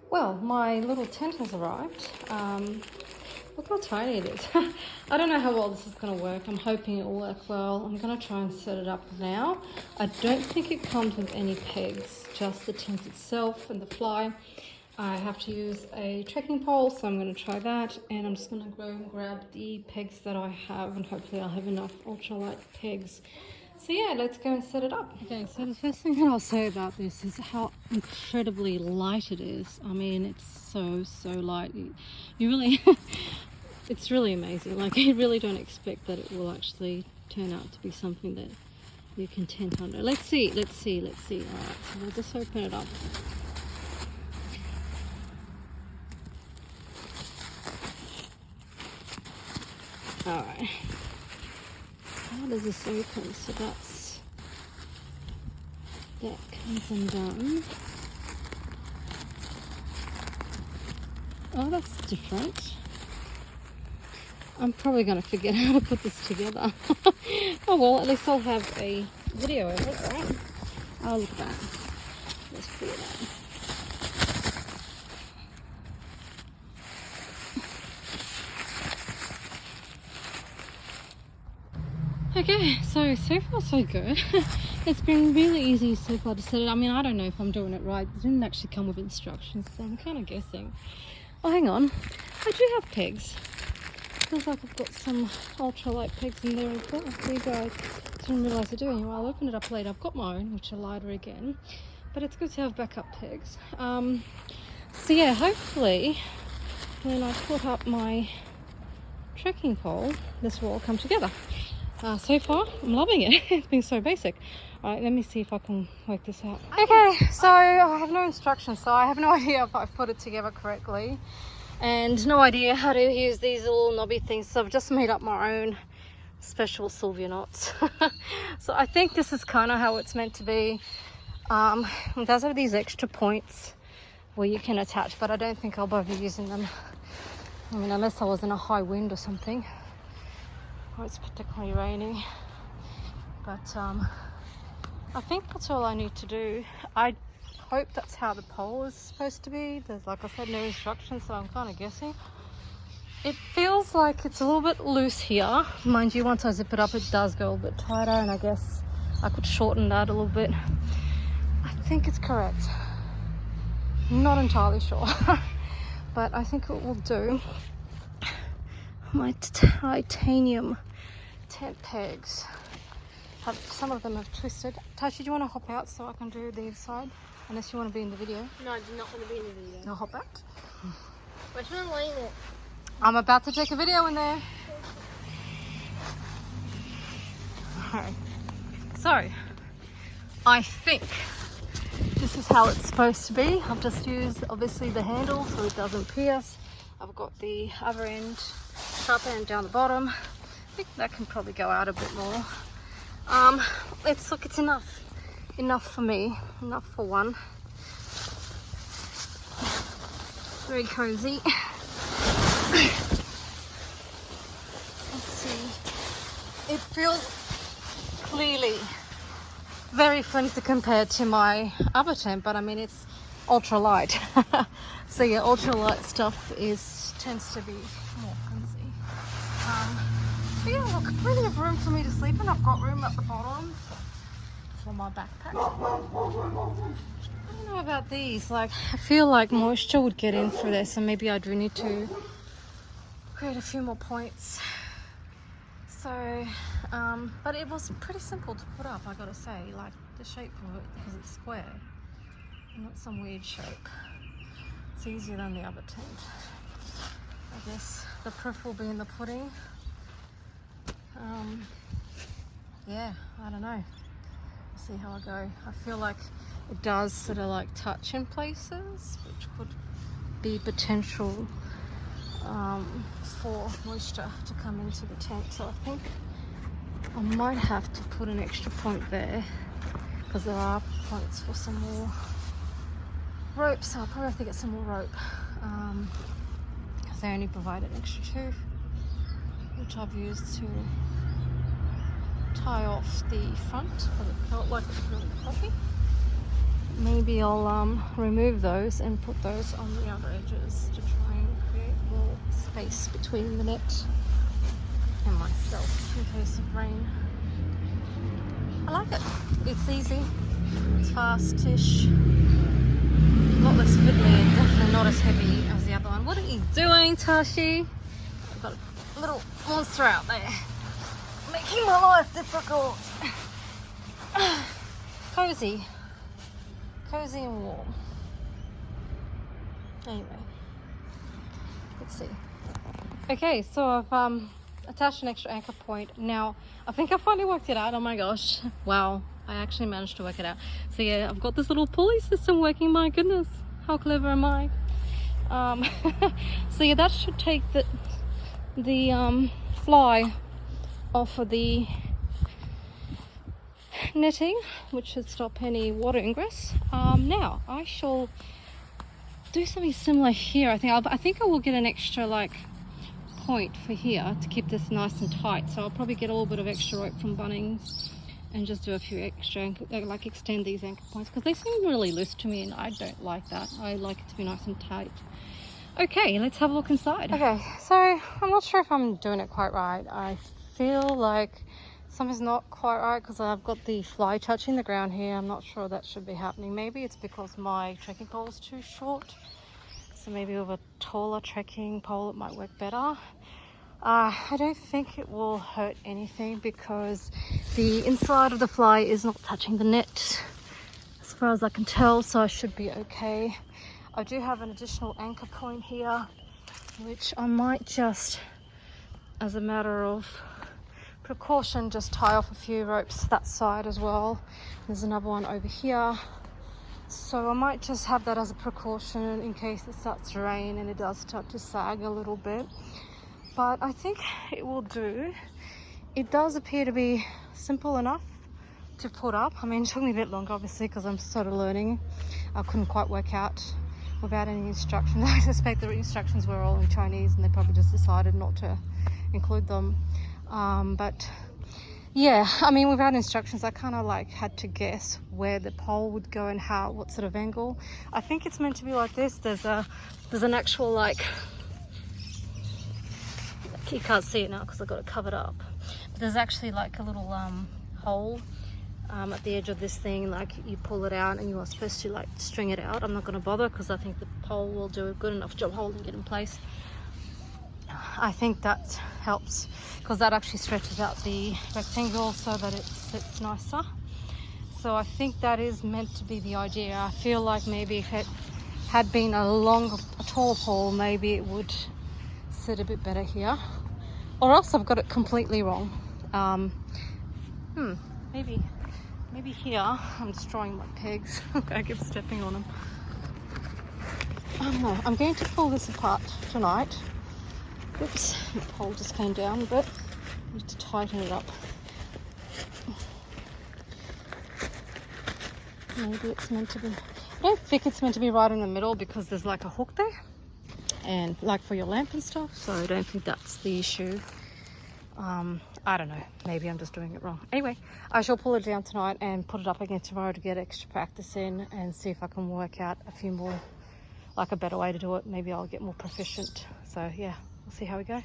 Well, my little tent has arrived. Look how tiny it is. I don't know how well this is going to work. I'm hoping it will work well. I'm going to try and set it up now. I don't think it comes with any pegs, just the tent itself and the fly. I have to use a trekking pole, so I'm going to try that. And I'm just going to go and grab the pegs that I have, and hopefully I'll have enough ultralight pegs. So yeah, let's go and set it up. Okay, so the first thing that I'll say about this is how incredibly light it is. I mean, it's so light. You really, it's really amazing. Like, you really don't expect that it will actually turn out to be something that you can tent under. Let's see. All right, so we'll just open it up. All right. How does this open? So that comes undone. Oh, that's different. I'm probably going to forget how to put this together. Oh well, at least I'll have a video of it, right? Oh, look at that. Let's put it on. Okay, so far so good. It's been really easy so far to set it. I mean, I don't know if I'm doing it right. It didn't actually come with instructions, so I'm kind of guessing. Oh, hang on. I do have pegs. Feels like I've got some ultralight pegs in there as well. There you go. I didn't realise I do. Anyway, I'll open it up later. I've got my own, which are lighter again. But it's good to have backup pegs. So yeah, hopefully when I put up my trekking pole, this will all come together. So far, I'm loving it. It's been so basic. All right, let me see if I can work this out. Okay, so I have no instructions, so I have no idea if I've put it together correctly, and no idea how to use these little knobby things. So I've just made up my own special Sylvia knots. So I think this is kind of how it's meant to be. It does have these extra points where you can attach, but I don't think I'll bother using them. I mean, unless I was in a high wind or something. Or it's particularly rainy, but I think that's all I need to do. I hope that's how the pole is supposed to be. There's, like I said, no instructions, so I'm kind of guessing. It feels like it's a little bit loose here. Mind you, once I zip it up, it does go a bit tighter, and I guess I could shorten that a little bit. I think it's correct. Not entirely sure, but I think it will do. My titanium tent pegs, some of them have twisted. Tashi, do you want to hop out so I can do the side? Unless you want to be in the video. No, I do not want to be in the video. No, hop out. Where's my laying it? I'm about to take a video in there. Alright. So, I think this is how it's supposed to be. I've just used, obviously, the handle so it doesn't pierce. I've got the other end, sharp end down the bottom. I think that can probably go out a bit more. It's enough for me, enough for one. Very cozy. Let's see. It feels clearly very flimsy compared to my other tent, but I mean, it's ultra light. So yeah, ultra light stuff tends to be more flimsy. But yeah, look, plenty of room for me to sleep in. I've got room at the bottom for my backpack. I don't know about these. Like, I feel like moisture would get in through there, so maybe I do need to create a few more points. So, but it was pretty simple to put up, I gotta say. Like, the shape of it, because it's square, not some weird shape. It's easier than the other tent. I guess the proof will be in the pudding. Yeah, I don't know. We'll see how I go. I feel like it does sort of like touch in places, which could be potential for moisture to come into the tent. So I think I might have to put an extra point there, because there are points for some more rope. So I'll probably have to get some more rope, because they only provide an extra two, which I've used to tie off the front, but it felt like it's really fluffy. maybe I'll remove those and put those on the other edges to try and create more space between the net and myself in case of rain. I like it. It's easy. It's fast-ish. A lot less fiddly and definitely not as heavy as the other one. What are you doing, Tashi? I've got a little monster out there making my life difficult. Cozy. Cozy and warm. Anyway, let's see. Okay, so I've attached an extra anchor point. Now, I think I finally worked it out. Oh my gosh. Wow. I actually managed to work it out. So yeah, I've got this little pulley system working. My goodness. How clever am I? So yeah, that should take the fly off of the netting, which should stop any water ingress. Now I shall do something similar here. I think I will get an extra like point for here to keep this nice and tight. So I'll probably get a little bit of extra rope from Bunnings and just do a few extra, like extend these anchor points because they seem really loose to me and I don't like that. I like it to be nice and tight. Okay, let's have a look inside. Okay, so I'm not sure if I'm doing it quite right. I feel like something's not quite right because I've got the fly touching the ground here. I'm not sure that should be happening. Maybe it's because my trekking pole is too short. So maybe with a taller trekking pole it might work better. I don't think it will hurt anything because the inside of the fly is not touching the net as far as I can tell, so I should be okay. I do have an additional anchor point here, which I might just, as a matter of precaution, just tie off a few ropes that side as well. There's another one over here. So I might just have that as a precaution in case it starts to rain and it does start to sag a little bit. But I think it will do. It does appear to be simple enough to put up. I mean, it took me a bit longer, obviously, because I'm sort of learning. I couldn't quite work out without any instructions. I suspect the instructions were all in Chinese and they probably just decided not to include them. But yeah, I mean, without instructions, I kind of like had to guess where the pole would go and what sort of angle. I think it's meant to be like this. There's an actual like, you can't see it now because I've got it covered up. But there's actually like a little hole at the edge of this thing. Like you pull it out and you are supposed to like string it out. I'm not going to bother because I think the pole will do a good enough job holding it in place. I think that helps because that actually stretches out the rectangle so that it sits nicer. So I think that is meant to be the idea. I feel like maybe if it had been a tall pole, maybe it would sit a bit better here, or else I've got it completely wrong. Maybe here I'm destroying my pegs. I keep stepping on them. I don't know. I'm going to pull this apart tonight. Oops, the pole just came down, but I need to tighten it up. Maybe it's meant to be, I don't think it's meant to be right in the middle because there's like a hook there and like for your lamp and stuff, so I don't think that's the issue. I don't know, maybe I'm just doing it wrong. Anyway, I shall pull it down tonight and put it up again tomorrow to get extra practice in and see if I can work out a few more, like a better way to do it. Maybe I'll get more proficient. So yeah, we'll see how we go.